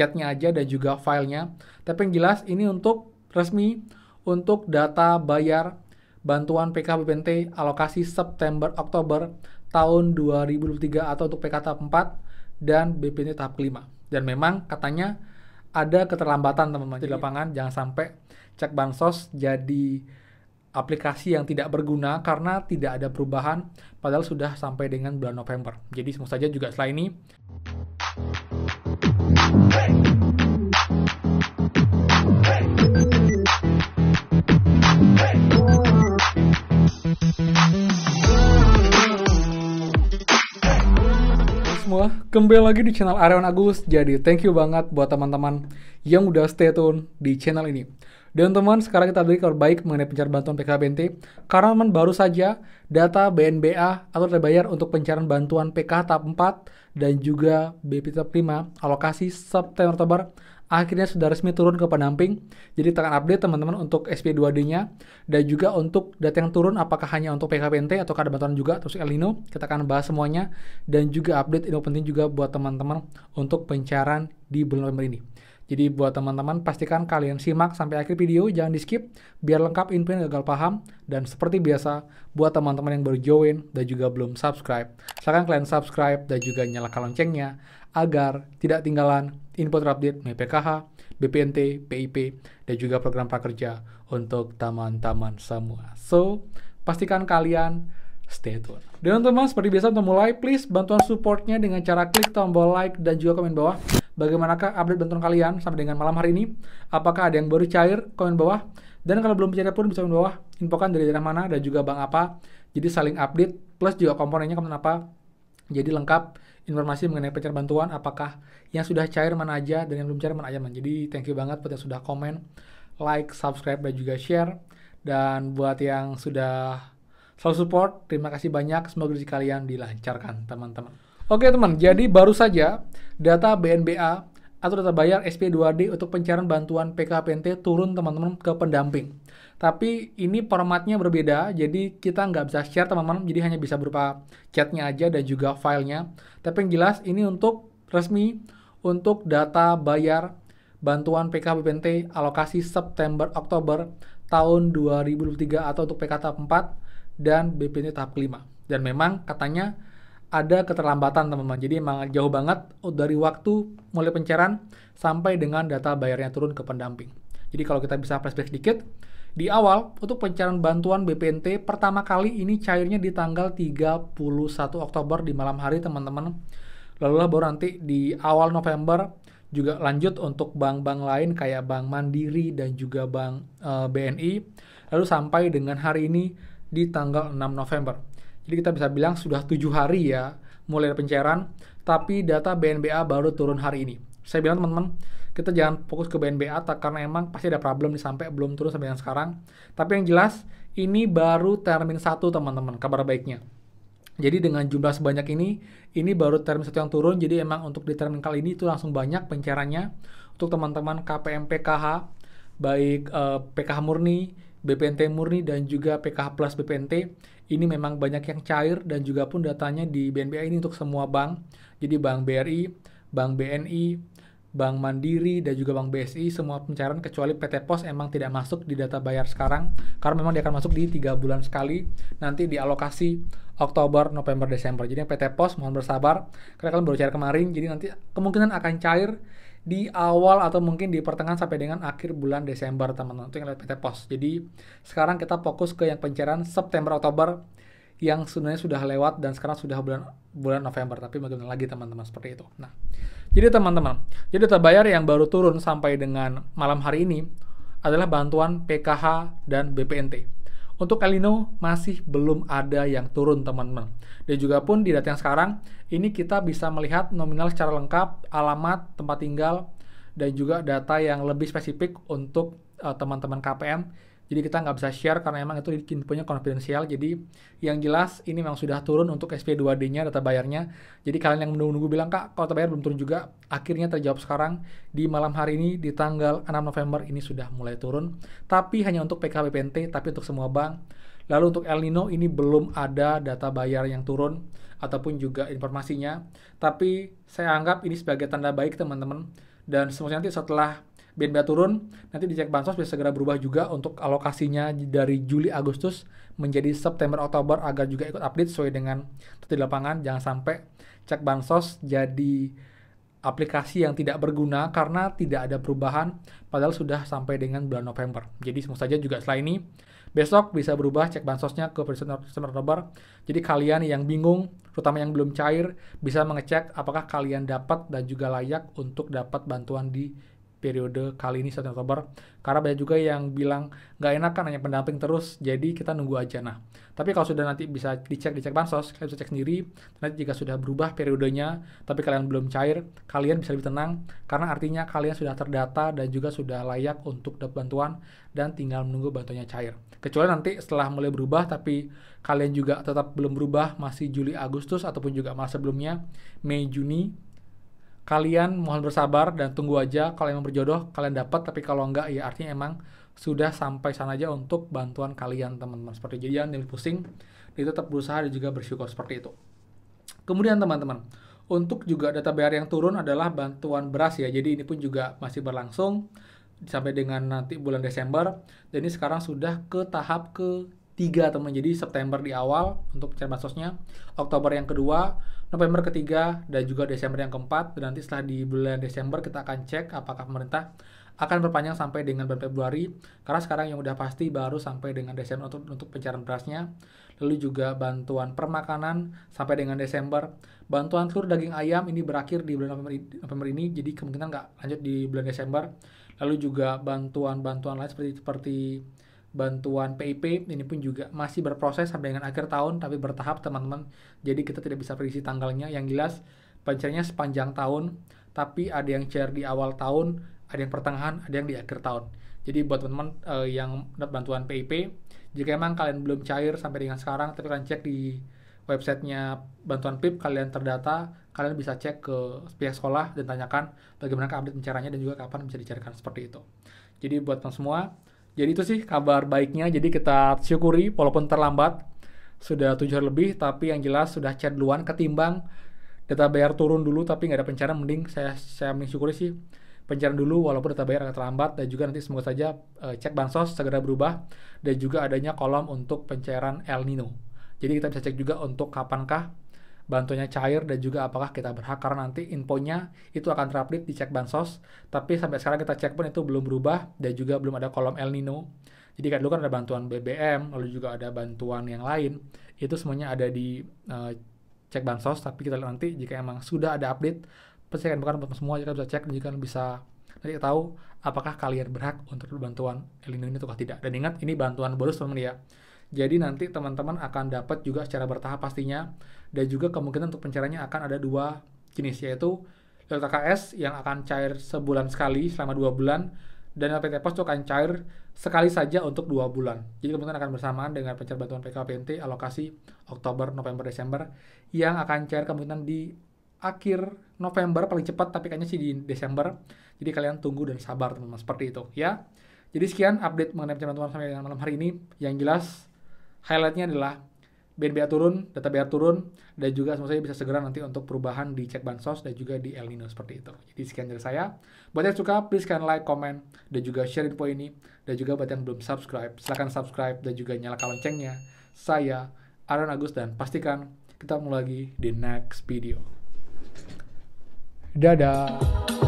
chatnya aja dan juga filenya. Tapi yang jelas ini untuk resmi untuk data bayar bantuan PKH BPNT alokasi September-Oktober tahun 2023 atau untuk PK tahap 4 dan BPNT tahap kelima. Dan memang katanya ada keterlambatan teman-teman di lapangan, jangan sampai cek bansos jadi aplikasi yang tidak berguna karena tidak ada perubahan padahal sudah sampai dengan bulan November. Jadi semoga saja juga setelah ini semua kembali lagi di channel Aryawan Agus. Jadi thank you banget buat teman-teman yang udah stay tune di channel ini. Dan teman, sekarang kita beri kabar baik mengenai pencarian bantuan PKBNT karena teman baru saja data BNBA atau terbayar untuk pencarian bantuan PK tahap 4 dan juga BP tahap 5 alokasi September-Oktober akhirnya sudah resmi turun ke pendamping. Jadi kita akan update teman-teman untuk SP2D-nya dan juga untuk data yang turun apakah hanya untuk PKBNT atau ada bantuan juga terus El Nino. Kita akan bahas semuanya dan juga update info penting juga buat teman-teman untuk pencarian di bulan November ini. Jadi buat teman-teman pastikan kalian simak sampai akhir video, jangan di skip biar lengkap info yang gagal paham. Dan seperti biasa buat teman-teman yang baru join dan juga belum subscribe, silakan kalian subscribe dan juga nyalakan loncengnya agar tidak tinggalan info terupdate mengenai PKH, BPNT, PIP, dan juga program prakerja untuk teman-teman semua. So, pastikan kalian stay tune. Dan teman-teman, seperti biasa untuk mulai, please bantuan supportnya dengan cara klik tombol like dan juga komen bawah. Bagaimanakah update bantuan kalian sampai dengan malam hari ini? Apakah ada yang baru cair? Komen bawah. Dan kalau belum cair pun bisa komen bawah. Infokan dari daerah mana dan juga bank apa. Jadi saling update plus juga komponennya komponen apa. Jadi lengkap informasi mengenai pencarian bantuan, apakah yang sudah cair mana aja dan yang belum cair mana aja. Jadi thank you banget buat yang sudah komen, like, subscribe, dan juga share. Dan buat yang sudah selalu support, terima kasih banyak. Semoga rezeki kalian dilancarkan teman-teman. Oke teman, jadi baru saja data BNBA atau data bayar SP2D untuk pencarian bantuan PKBNT turun teman-teman ke pendamping. Tapi ini formatnya berbeda, jadi kita nggak bisa share teman-teman, jadi hanya bisa berupa chatnya aja dan juga filenya. Tapi yang jelas ini untuk resmi untuk data bayar bantuan PKBNT alokasi September-Oktober tahun 2023 atau untuk PK tahap 4 dan BPNT tahap kelima. Dan memang katanya ada keterlambatan teman-teman, jadi emang jauh banget dari waktu mulai pencarian sampai dengan data bayarnya turun ke pendamping. Jadi kalau kita bisa flashback sedikit, di awal untuk pencarian bantuan BPNT pertama kali ini cairnya di tanggal 31 Oktober di malam hari teman-teman. Lalu baru nanti di awal November juga lanjut untuk bank-bank lain kayak Bank Mandiri dan juga Bank BNI. Lalu sampai dengan hari ini di tanggal 6 November. Jadi kita bisa bilang sudah 7 hari ya mulai pencairan, tapi data BNBA baru turun hari ini. Saya bilang teman-teman, kita jangan fokus ke BNBA karena emang pasti ada problem nih sampai belum turun sampai yang sekarang. Tapi yang jelas ini baru termin 1 teman-teman, kabar baiknya. Jadi dengan jumlah sebanyak ini baru termin 1 yang turun, jadi emang untuk di termin kali ini itu langsung banyak pencairannya untuk teman-teman KPM PKH, baik PKH murni, BPNT murni, dan juga PKH plus BPNT. Ini memang banyak yang cair dan juga pun datanya di BNBA ini untuk semua bank. Jadi Bank BRI, Bank BNI, Bank Mandiri, dan juga Bank BSI, semua pencairan kecuali PT POS emang tidak masuk di data bayar sekarang. Karena memang dia akan masuk di 3 bulan sekali, nanti di alokasi Oktober, November, Desember. Jadi yang PT POS mohon bersabar, karena kalian baru cair kemarin, jadi nanti kemungkinan akan cair di awal atau mungkin di pertengahan sampai dengan akhir bulan Desember teman-teman, itu yang lihat PT POS. Jadi sekarang kita fokus ke yang pencairan September Oktober yang sebenarnya sudah lewat dan sekarang sudah bulan November, tapi bagaimana lagi teman-teman seperti itu. Nah, jadi teman-teman, jadi data bayar yang baru turun sampai dengan malam hari ini adalah bantuan PKH dan BPNT. Untuk El Nino masih belum ada yang turun teman-teman. Dan juga pun di data yang sekarang, ini kita bisa melihat nominal secara lengkap, alamat, tempat tinggal, dan juga data yang lebih spesifik untuk teman-teman KPM. Jadi kita nggak bisa share karena emang itu infonya konfidensial. Jadi yang jelas ini memang sudah turun untuk SP2D-nya data bayarnya. Jadi kalian yang menunggu bilang, Kak, kalau data bayar belum turun juga, akhirnya terjawab sekarang di malam hari ini di tanggal 6 November ini sudah mulai turun. Tapi hanya untuk PKBPNT, tapi untuk semua bank. Lalu untuk El Nino ini belum ada data bayar yang turun ataupun juga informasinya. Tapi saya anggap ini sebagai tanda baik teman-teman. Dan semoga nanti setelah BNPA turun, nanti dicek bansos bisa segera berubah juga untuk alokasinya dari Juli Agustus menjadi September Oktober agar juga ikut update sesuai dengan di lapangan. Jangan sampai cek bansos jadi aplikasi yang tidak berguna karena tidak ada perubahan padahal sudah sampai dengan bulan November. Jadi semoga saja juga setelah ini besok bisa berubah cek bansosnya ke September Oktober. Jadi kalian yang bingung, terutama yang belum cair, bisa mengecek apakah kalian dapat dan juga layak untuk dapat bantuan di periode kali ini September Oktober. Karena banyak juga yang bilang nggak enak kan hanya pendamping terus, jadi kita nunggu aja. Nah, tapi kalau sudah nanti bisa dicek bansos, kalian bisa cek sendiri. Nanti jika sudah berubah periodenya, tapi kalian belum cair, kalian bisa lebih tenang karena artinya kalian sudah terdata dan juga sudah layak untuk dapat bantuan dan tinggal menunggu bantuannya cair. Kecuali nanti setelah mulai berubah tapi kalian juga tetap belum berubah, masih Juli Agustus ataupun juga masa sebelumnya Mei Juni, kalian mohon bersabar dan tunggu aja. Kalau emang berjodoh kalian dapat, tapi kalau enggak ya artinya emang sudah sampai sana aja untuk bantuan kalian teman-teman. Seperti jadi jangan pusing, dia tetap berusaha dan juga bersyukur seperti itu. Kemudian teman-teman, untuk juga data bayar yang turun adalah bantuan beras ya. Jadi ini pun juga masih berlangsung sampai dengan nanti bulan Desember. Dan ini sekarang sudah ke tahap ketiga teman. Jadi September di awal untuk pencairan bansosnya, Oktober yang kedua, November ketiga, dan juga Desember yang keempat. Dan nanti setelah di bulan Desember kita akan cek apakah pemerintah akan berpanjang sampai dengan bulan Februari. Karena sekarang yang udah pasti baru sampai dengan Desember untuk pencairan berasnya. Lalu juga bantuan permakanan sampai dengan Desember. Bantuan telur daging ayam ini berakhir di bulan November ini, jadi kemungkinan nggak lanjut di bulan Desember. Lalu juga bantuan-bantuan lain seperti bantuan PIP ini pun juga masih berproses sampai dengan akhir tahun tapi bertahap teman-teman. Jadi kita tidak bisa prediksi tanggalnya. Yang jelas pencairannya sepanjang tahun, tapi ada yang cair di awal tahun, ada yang pertengahan, ada yang di akhir tahun. Jadi buat teman-teman yang dapat bantuan PIP, jika emang kalian belum cair sampai dengan sekarang, tapi kalian cek di websitenya bantuan PIP, kalian terdata, kalian bisa cek ke pihak sekolah dan tanyakan bagaimana update pencairannya dan juga kapan bisa dicairkan seperti itu. Jadi buat teman semua, jadi itu sih kabar baiknya. Jadi kita syukuri walaupun terlambat, sudah 7 hari lebih, tapi yang jelas sudah cair duluan ketimbang data bayar turun dulu tapi nggak ada pencairan. Mending saya mensyukuri sih pencairan dulu walaupun data bayar agak terlambat. Dan juga nanti semoga saja cek bansos segera berubah dan juga adanya kolom untuk pencairan El Nino. Jadi kita bisa cek juga untuk kapankah bantuannya cair dan juga apakah kita berhak, karena nanti infonya itu akan terupdate di cek bansos. Tapi sampai sekarang kita cek pun itu belum berubah dan juga belum ada kolom El Nino. Jadi kan dulu kan ada bantuan BBM, lalu juga ada bantuan yang lain. Itu semuanya ada di cek bansos, tapi kita lihat nanti jika emang sudah ada update, pasti akan bukan semua, jika bisa cek dan juga bisa nanti tahu apakah kalian berhak untuk bantuan El Nino ini atau tidak. Dan ingat ini bantuan bonus teman-teman ya. Jadi nanti teman-teman akan dapat juga secara bertahap pastinya, dan juga kemungkinan untuk pencairannya akan ada 2 jenis, yaitu LKKS yang akan cair sebulan sekali selama 2 bulan, dan PT Pos itu akan cair sekali saja untuk 2 bulan. Jadi kemungkinan akan bersamaan dengan pencairan bantuan PKBNT alokasi Oktober, November, Desember yang akan cair kemungkinan di akhir November paling cepat, tapi kayaknya sih di Desember. Jadi kalian tunggu dan sabar teman-teman, seperti itu ya. Jadi sekian update mengenai pencairan bantuan sampai dengan malam hari ini. Yang jelas highlightnya adalah BNPA turun, data bayar turun, dan juga semoga bisa segera nanti untuk perubahan di cek bansos dan juga di El Nino seperti itu. Jadi sekian dari saya. Buat yang suka, please kalian like, comment, dan juga share info ini. Dan juga buat yang belum subscribe, silahkan subscribe dan juga nyalakan loncengnya. Saya Aaron Agus dan pastikan kita ketemu lagi di next video. Dadah!